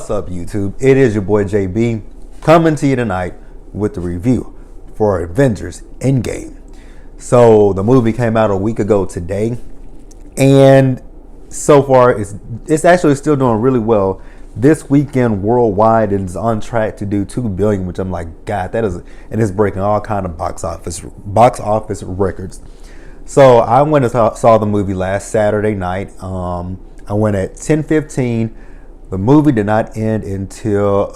What's up, YouTube? It is your boy JB coming to you tonight with the review for Avengers Endgame. So the movie came out a week ago today, and so far it's actually still doing really well. This weekend worldwide it is on track to do 2 billion, which I'm like, God, that is, and it's breaking all kind of box office records. So I went and saw the movie last Saturday night. I went at 10:15. The movie did not end until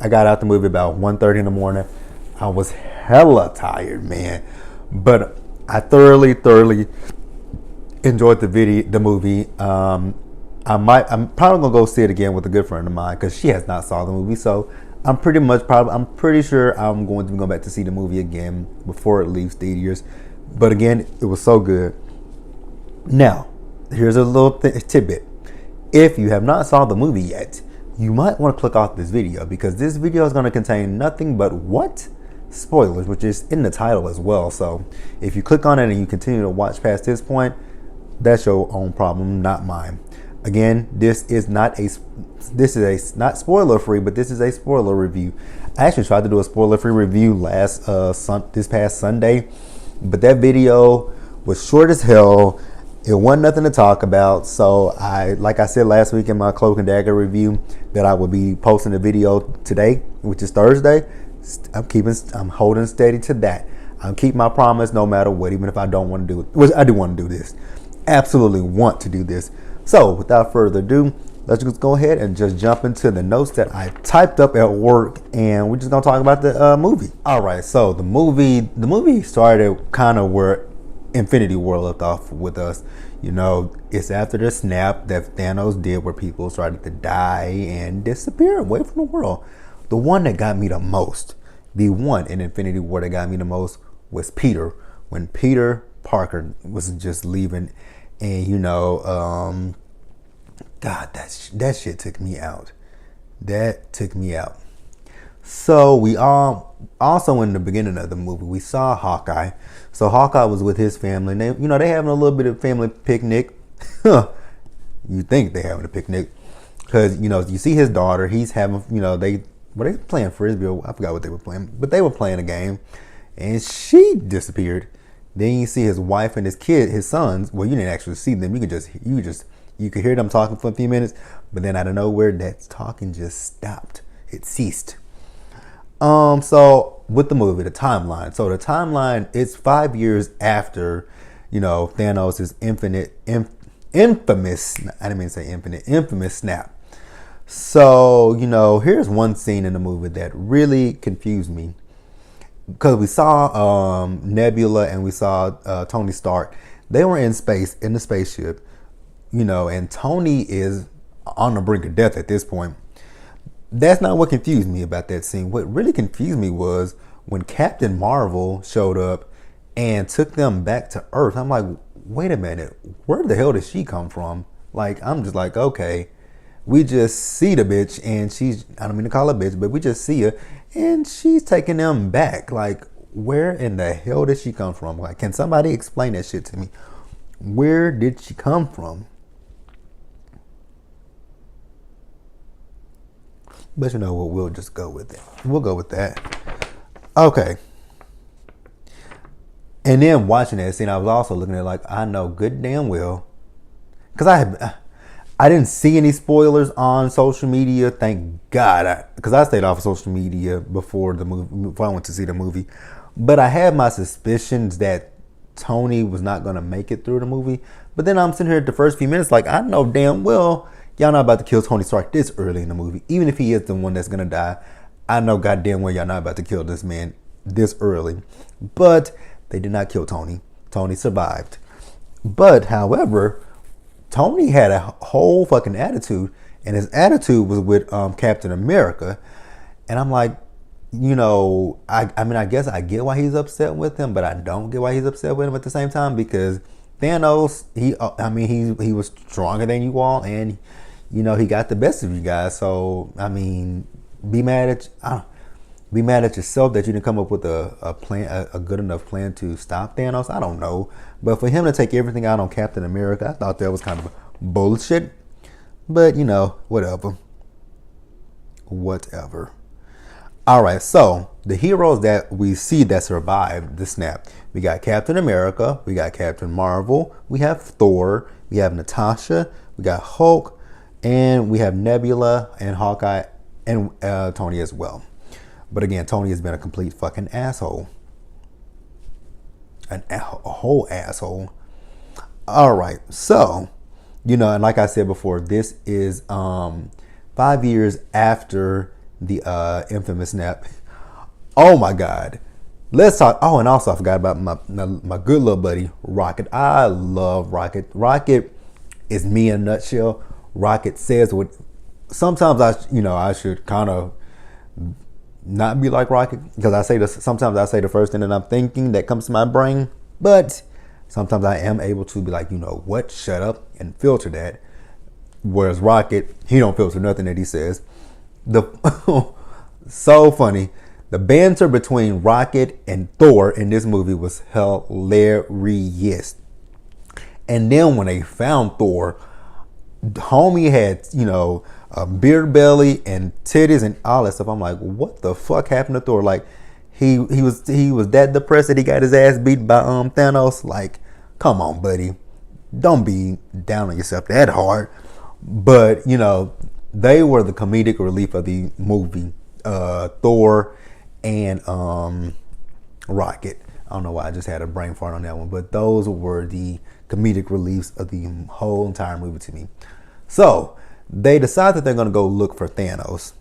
I got out the movie about 1:30 in the morning. I was hella tired, man, but I thoroughly enjoyed the movie. I'm probably gonna go see it again with a good friend of mine because she has not saw the movie. So I'm pretty sure I'm going to go back to see the movie again before it leaves theaters. But again, it was so good. Now, here's a little tidbit. If you have not saw the movie yet, you might want to click off this video because this video is going to contain nothing but spoilers, which is in the title as well. So if you click on it and you continue to watch past this point, that's your own problem, not mine. Again, this is not spoiler free, but this is a spoiler review. I actually tried to do a spoiler free review this past Sunday, but that video was short as hell. It wasn't nothing to talk about. So like I said last week in my Cloak and Dagger review, that I would be posting a video today, which is Thursday. I'm holding steady to that. I'm keeping my promise no matter what, even if I don't want to do it. Which I do want to do this. Absolutely want to do this. So without further ado, let's just go ahead and just jump into the notes that I typed up at work, and we're just gonna talk about the movie. All right, so the movie started kind of where Infinity War left off with us. You know, it's after the snap that Thanos did where people started to die and disappear away from the world. The one that got me the most, the one in Infinity War that got me the most was Peter. When Peter Parker was just leaving, and you know, God, that shit took me out. That took me out. So we also in the beginning of the movie we saw Hawkeye. So Hawkeye was with his family. And they having a little bit of family picnic. You think they having a picnic because you see his daughter. He's having they were playing frisbee. I forgot what they were playing, but they were playing a game, and she disappeared. Then you see his wife and his sons. Well, you didn't actually see them. You could hear them talking for a few minutes, but then out of nowhere, that talking just stopped. It ceased. So with the movie, the timeline. So the timeline is 5 years after, Thanos' infamous snap. So, here's one scene in the movie that really confused me. Because we saw Nebula and we saw Tony Stark. They were in space, in the spaceship, and Tony is on the brink of death at this point. That's not what confused me about that scene. What really confused me was when Captain Marvel showed up and took them back to Earth. I'm like, wait a minute, where the hell did she come from? Like, I'm just like, okay, we just see the bitch and I don't mean to call her bitch, but we just see her and she's taking them back. Like, where in the hell did she come from? Like, can somebody explain that shit to me? Where did she come from? But you know what? We'll just go with it. We'll go with that. Okay. And then watching that scene, I was also looking at it like, I know good damn well, because I didn't see any spoilers on social media. Thank God, because I stayed off of social media before I went to see the movie. But I had my suspicions that Tony was not going to make it through the movie. But then I'm sitting here at the first few minutes like, I know damn well y'all not about to kill Tony Stark this early in the movie. Even if he is the one that's going to die, I know goddamn well y'all not about to kill this man this early. But they did not kill Tony. Tony survived. But, however, Tony had a whole fucking attitude. And his attitude was with Captain America. And I'm like, I guess I get why he's upset with him, but I don't get why he's upset with him at the same time. Because Thanos, he was stronger than you all, and he got the best of you guys. So be mad at yourself that you didn't come up with a plan, a good enough plan to stop Thanos. I don't know, but for him to take everything out on Captain America, I thought that was kind of bullshit. But whatever. whatever. All right, so the heroes that we see that survived the snap, we got Captain America, we got Captain Marvel, we have Thor, we have Natasha, we got Hulk, and we have Nebula and Hawkeye and Tony as well. But again, Tony has been a complete fucking asshole. A whole asshole. All right, so, and like I said before, this is 5 years after the infamous snap. Oh my God. Let's talk. Oh, and also I forgot about my good little buddy, Rocket. I love Rocket. Rocket is me in a nutshell. Rocket says what. Sometimes I should kind of not be like Rocket, because I say this. Sometimes I say the first thing that I'm thinking that comes to my brain, but sometimes I am able to be like, what? Shut up and filter that. Whereas Rocket, he don't filter nothing that he says. So funny. The banter between Rocket and Thor in this movie was hilarious. And then when they found Thor, homie had, a beard belly and titties and all that stuff. I'm like, what the fuck happened to Thor? Like, he was that depressed that he got his ass beat by Thanos. Like, come on, buddy. Don't be down on yourself that hard. But, they were the comedic relief of the movie. Thor and Rocket. I don't know why I just had a brain fart on that one, but those were the comedic reliefs of the whole entire movie to me. So they decide that they're going to go look for Thanos.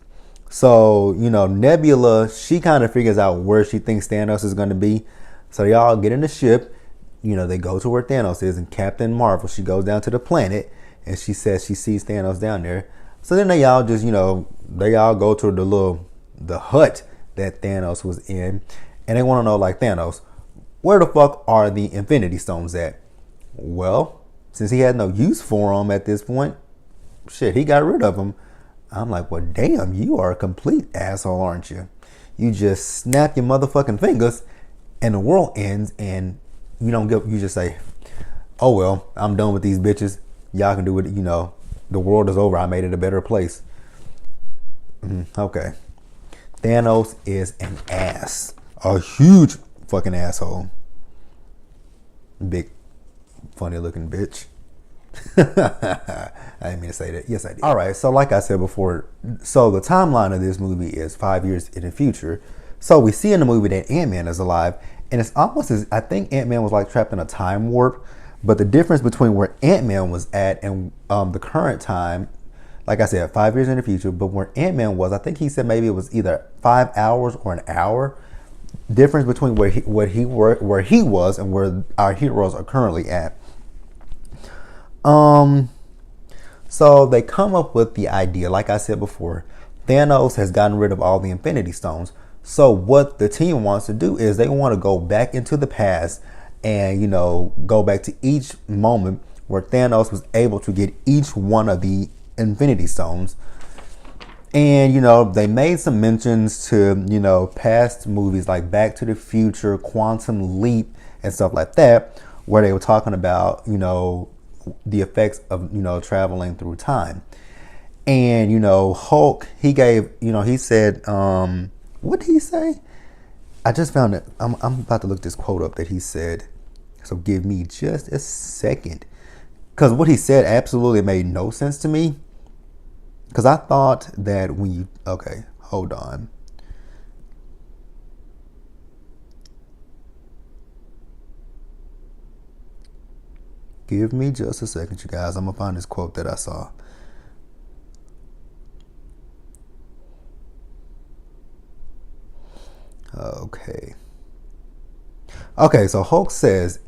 So, Nebula, she kind of figures out where she thinks Thanos is going to be. So they all get in the ship. They go to where Thanos is, and Captain Marvel, she goes down to the planet, and she says she sees Thanos down there. So then they all just, they all go to the hut that Thanos was in, and they want to know, like, Thanos, where the fuck are the Infinity Stones at? Well, since he had no use for them at this point, shit, he got rid of them. I'm like, well, damn, you are a complete asshole, aren't you? You just snap your motherfucking fingers, and the world ends, and you just say, oh well, I'm done with these bitches. Y'all can do it. The world is over. I made it a better place. Okay. Thanos is an ass. A huge fucking asshole. Big, funny looking bitch. I didn't mean to say that. Yes, I did. All right. So like I said before, so the timeline of this movie is 5 years in the future. So we see in the movie that Ant-Man is alive. And it's almost as, I think Ant-Man was like trapped in a time warp. But the difference between where Ant-Man was at and the current time, like I said, 5 years in the future, but where Ant-Man was, I think he said maybe it was either 5 hours or an hour. Difference between where he was and where our heroes are currently at. So they come up with the idea, like I said before, Thanos has gotten rid of all the Infinity Stones. So what the team wants to do is they want to go back into the past and, go back to each moment where Thanos was able to get each one of the Infinity Stones. And, they made some mentions to, past movies like Back to the Future, Quantum Leap, and stuff like that, where they were talking about, the effects of, traveling through time. And, Hulk, he gave, he said, what did he say? I just found it. I'm about to look this quote up that he said. So give me just a second. Because what he said absolutely made no sense to me. Because I thought that when you... Okay, hold on. Give me just a second, you guys. I'm going to find this quote that I saw. Okay, so Hulk says,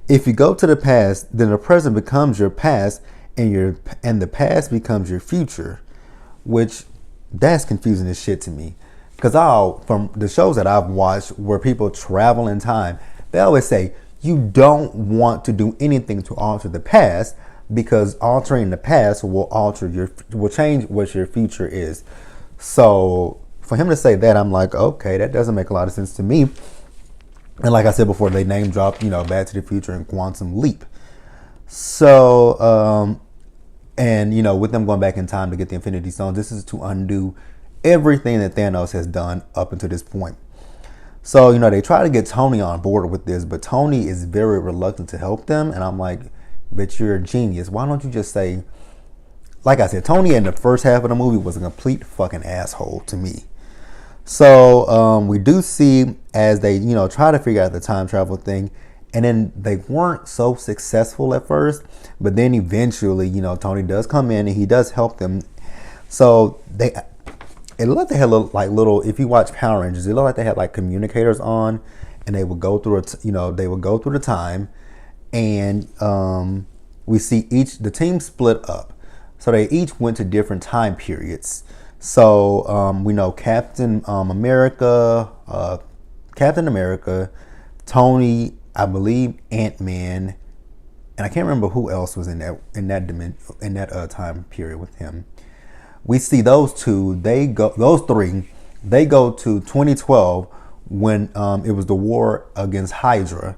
if you go to the past, then the present becomes your past, and the past becomes your future, which that's confusing as shit to me. Because from the shows that I've watched where people travel in time, they always say you don't want to do anything to alter the past, because altering the past will change what your future is. So for him to say that, I'm like, okay, that doesn't make a lot of sense to me. And like I said before, they name dropped, Back to the Future and Quantum Leap. So And with them going back in time to get the Infinity Stones, this is to undo everything that Thanos has done up until this point. So, they try to get Tony on board with this, but Tony is very reluctant to help them. And I'm like, but you're a genius. Why don't you just say, like I said, Tony in the first half of the movie was a complete fucking asshole to me. So we do see as they, try to figure out the time travel thing, and then they weren't so successful at first, but then eventually, Tony does come in and he does help them. So it looked like they had little, if you watch Power Rangers, it looked like they had like communicators on, and they would go through they would go through the time, and we see the team split up. So they each went to different time periods. So we know Captain America, Tony, I believe Ant-Man, and I can't remember who else was in that time period with him. We see those three, they go to 2012 when it was the war against Hydra.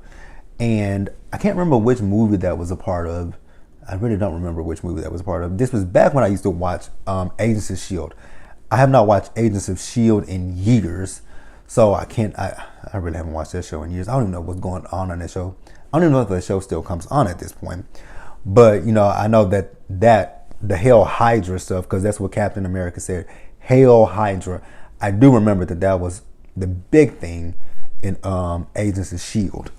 And I can't remember which movie that was a part of. I really don't remember which movie that was a part of. This was back when I used to watch Agents of S.H.I.E.L.D. I have not watched Agents of S.H.I.E.L.D. in years. So I really haven't watched that show in years. I don't even know what's going on that show. I don't even know if the show still comes on at this point. But, I know that the Hail Hydra stuff, because that's what Captain America said. Hail Hydra. I do remember that was the big thing in Agents of S.H.I.E.L.D.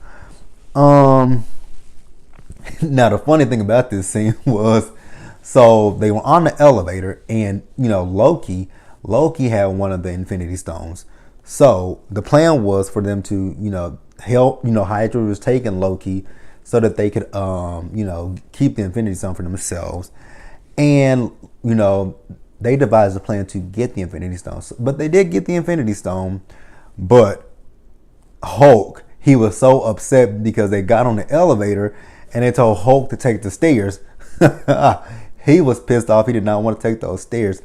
Now, the funny thing about this scene was, so they were on the elevator, and, Loki had one of the Infinity Stones. So the plan was for them to, help, Hydra was taking Loki so that they could, keep the Infinity Stone for themselves. And, they devised a plan to get the Infinity Stone. But they did get the Infinity Stone, but Hulk, he was so upset because they got on the elevator and they told Hulk to take the stairs. He was pissed off. He did not want to take those stairs.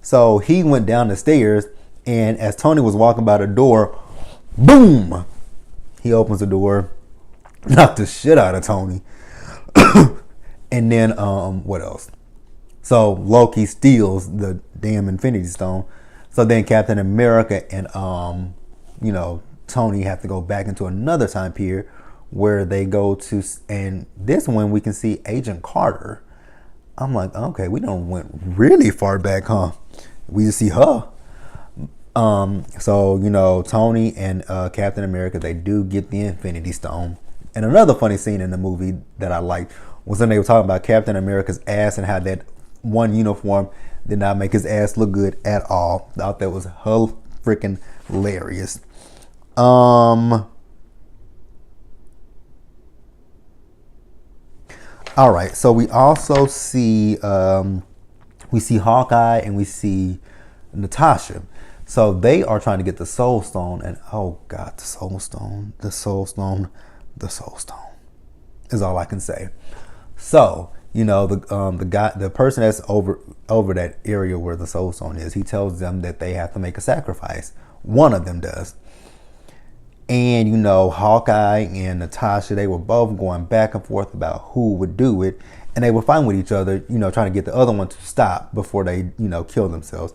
So he went down the stairs, and as Tony was walking by the door, boom! He opens the door, knocked the shit out of Tony. And then, what else? So Loki steals the damn Infinity Stone. So then Captain America and, Tony have to go back into another time period where they go to, and this one we can see Agent Carter. I'm like, okay, we done went really far back, huh? We just see her. So, Tony and Captain America, they do get the Infinity Stone. And another funny scene in the movie that I liked was when they were talking about Captain America's ass and how that one uniform did not make his ass look good at all. I thought that was freaking hilarious. All right, so we also see Hawkeye and we see Natasha. So they are trying to get the Soul Stone, and oh God, the Soul Stone is all I can say. So the person that's over that area where the Soul Stone is, he tells them that they have to make a sacrifice. One of them does. And, Hawkeye and Natasha, they were both going back and forth about who would do it. And they were fighting with each other, trying to get the other one to stop before they, kill themselves.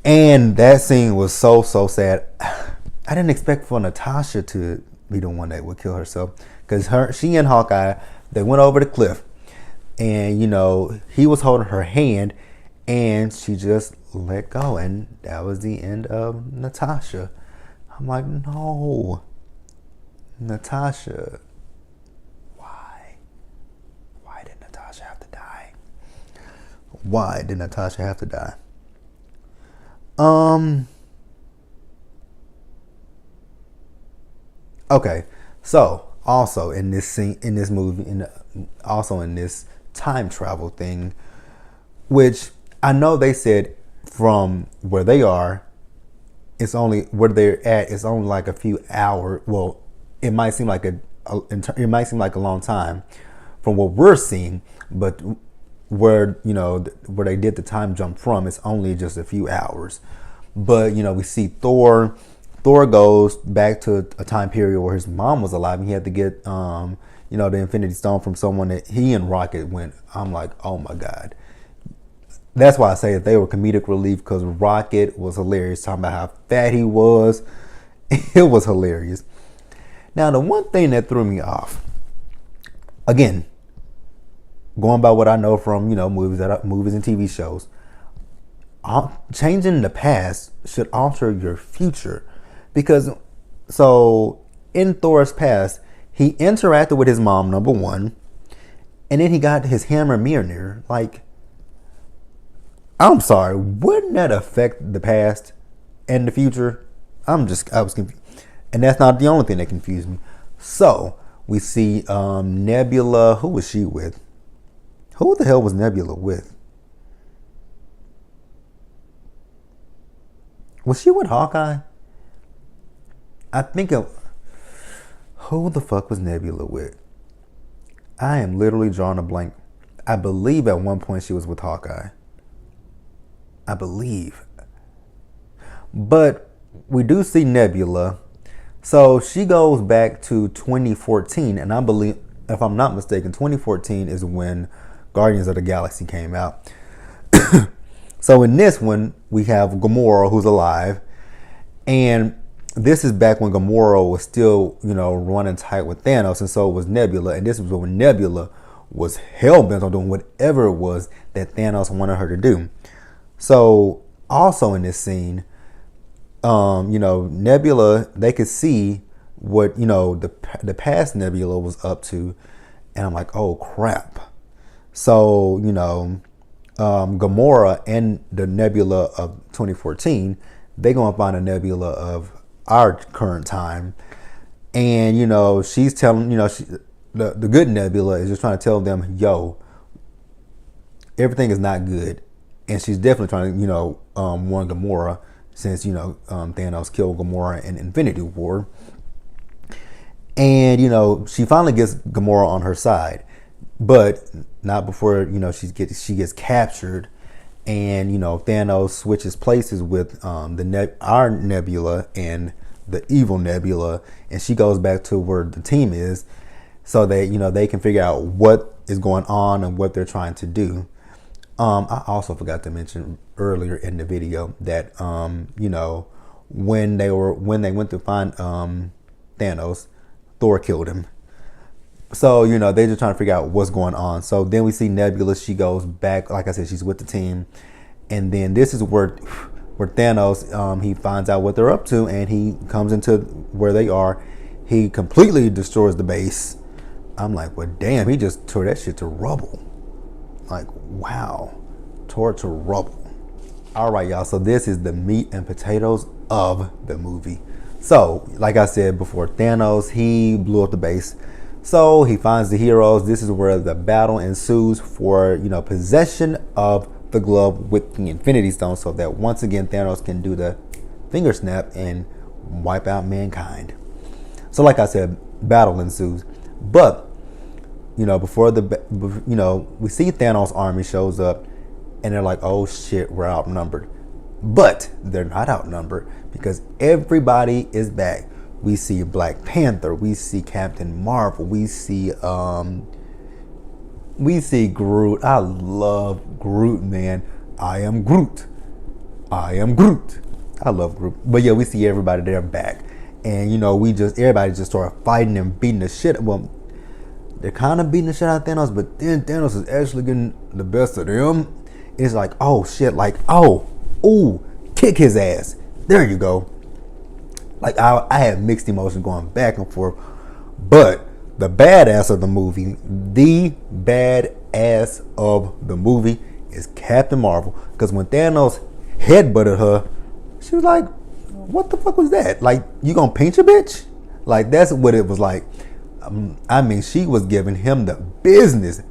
And that scene was so sad. I didn't expect for Natasha to be the one that would kill herself. Because she and Hawkeye, they went over the cliff. And, he was holding her hand. And she just let go. And that was the end of Natasha. I'm like, no, Natasha, why? Why did Natasha have to die? Why did Natasha have to die? Okay, so also in this scene, in this movie, also in this time travel thing, which I know they said from where they are, it's only where they're at. It's only like a few hours. Well, it might seem like a long time from what we're seeing, but where they did the time jump from, it's only just a few hours. But we see Thor goes back to a time period where his mom was alive, and he had to get the Infinity Stone from someone that he and Rocket went. I'm like, oh my God. That's why I say that they were comedic relief, because Rocket was hilarious, talking about how fat he was. It was hilarious. Now, the one thing that threw me off, again, going by what I know from movies and TV shows, changing the past should alter your future, because in Thor's past, he interacted with his mom, number one, and then he got his hammer Mjolnir. Like, I'm sorry, wouldn't that affect the past and the future? I was confused. And that's not the only thing that confused me. So, we see Nebula. Who was she with? Who the hell was Nebula with? Was she with Hawkeye? I think who the fuck was Nebula with? I am literally drawing a blank. I believe at one point she was with Hawkeye. I believe. But we do see Nebula. So she goes back to 2014, and I believe, if I'm not mistaken, 2014 is when Guardians of the Galaxy came out. So in this one, we have Gamora, who's alive, and this is back when Gamora was still, running tight with Thanos, and so was Nebula. And this was when Nebula was hell-bent on doing whatever it was that Thanos wanted her to do. So also in this scene, Nebula, they could see what, the past Nebula was up to. And I'm like, oh crap. So, Gamora and the Nebula of 2014, they gonna find a Nebula of our current time. And, she's telling, the good Nebula is just trying to tell them, yo, everything is not good. And she's definitely trying to, warn Gamora, since, Thanos killed Gamora in Infinity War. And, she finally gets Gamora on her side. But not before, she gets captured. And, Thanos switches places with our Nebula and the evil Nebula. And she goes back to where the team is, so that, they can figure out what is going on and what they're trying to do. I also forgot to mention earlier in the video that, when they went to find Thanos, Thor killed him. So, they're just trying to figure out what's going on. So then we see Nebula. She goes back. Like I said, she's with the team. And then this is where Thanos, he finds out what they're up to, and he comes into where they are. He completely destroys the base. I'm like, well, damn, he just tore that shit to rubble. Like, wow, tore it to rubble. All right, y'all. So this is the meat and potatoes of the movie. So, like I said before, Thanos, he blew up the base. So he finds the heroes. This is where the battle ensues for, possession of the glove with the Infinity Stone, so that once again Thanos can do the finger snap and wipe out mankind. So like I said, battle ensues. But, before we see Thanos' army shows up, and they're like, oh shit, we're outnumbered. But they're not outnumbered, because everybody is back. We see Black Panther, we see Captain Marvel, we see Groot. I love Groot, man. I am Groot. I love Groot. But yeah, we see everybody there back. And everybody just started fighting and beating the shit. Well, they're kind of beating the shit out of Thanos, but then Thanos is actually getting the best of them. It's like, oh shit, like, kick his ass. There you go. Like, I had mixed emotions going back and forth. But the badass of the movie is Captain Marvel. Because when Thanos headbutted her, she was like, what the fuck was that? Like, you gonna paint your bitch? Like, that's what it was like. She was giving him the business.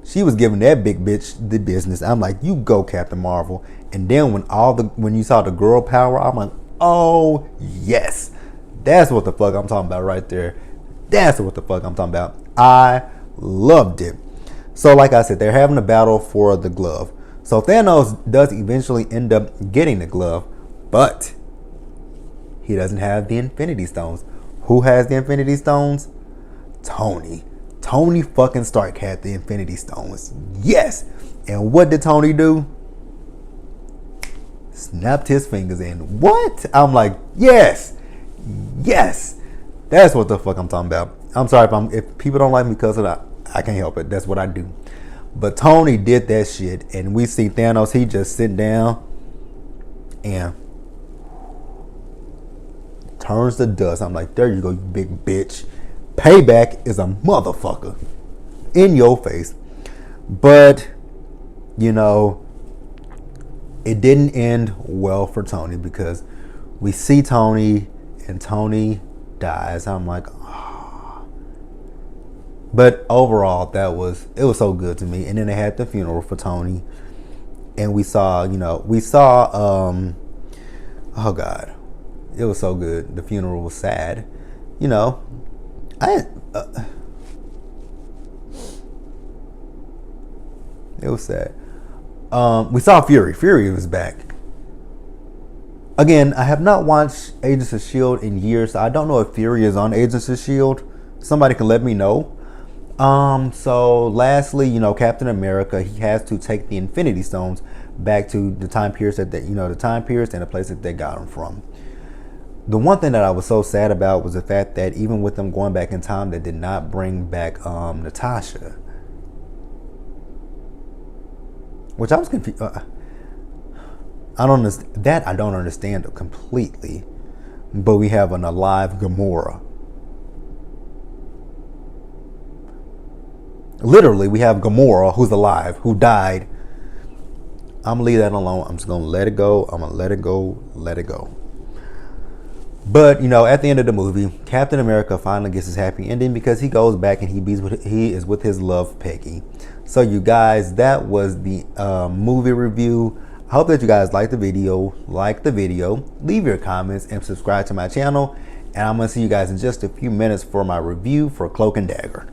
She was giving that big bitch the business. I'm like, you go, Captain Marvel. And then when you saw the girl power, I'm like, oh yes, that's what the fuck I'm talking about right there. That's what the fuck I'm talking about. I loved it. So like I said, they're having a battle for the glove. So Thanos does eventually end up getting the glove, but he doesn't have the Infinity Stones. Who has the Infinity Stones? Tony Tony fucking Stark had the Infinity Stones. Yes. And what did Tony do? Snapped his fingers in. What? I'm like, yes. Yes. That's what the fuck I'm talking about. I'm sorry if people don't like me because of that. I can't help it. That's what I do. But Tony did that shit. And we see Thanos, he just sit down and turns to dust. I'm like, there you go, you big bitch. Payback is a motherfucker in your face. But, you know, it didn't end well for Tony because we see Tony and Tony dies. I'm like, oh. But overall, it was so good to me. And then they had the funeral for Tony. And we saw, oh God, it was so good. The funeral was sad. You know, it was sad. We saw Fury. Fury was back. Again, I have not watched Agents of S.H.I.E.L.D. in years, so I don't know if Fury is on Agents of S.H.I.E.L.D. Somebody can let me know. So lastly, Captain America, he has to take the Infinity Stones back to the time period the time period and the place that they got them from. The one thing that I was so sad about was the fact that even with them going back in time, they did not bring back Natasha. Which I was confused. I don't understand completely. But we have an alive Gamora. Literally, we have Gamora who's alive, who died. I'm gonna leave that alone. I'm just gonna let it go. I'm gonna let it go. But at the end of the movie, Captain America finally gets his happy ending because he goes back and he is with his love Peggy. So you guys, that was the movie review. I hope that you guys liked the video. Leave your comments and subscribe to my channel. And I'm gonna see you guys in just a few minutes for my review for Cloak and Dagger.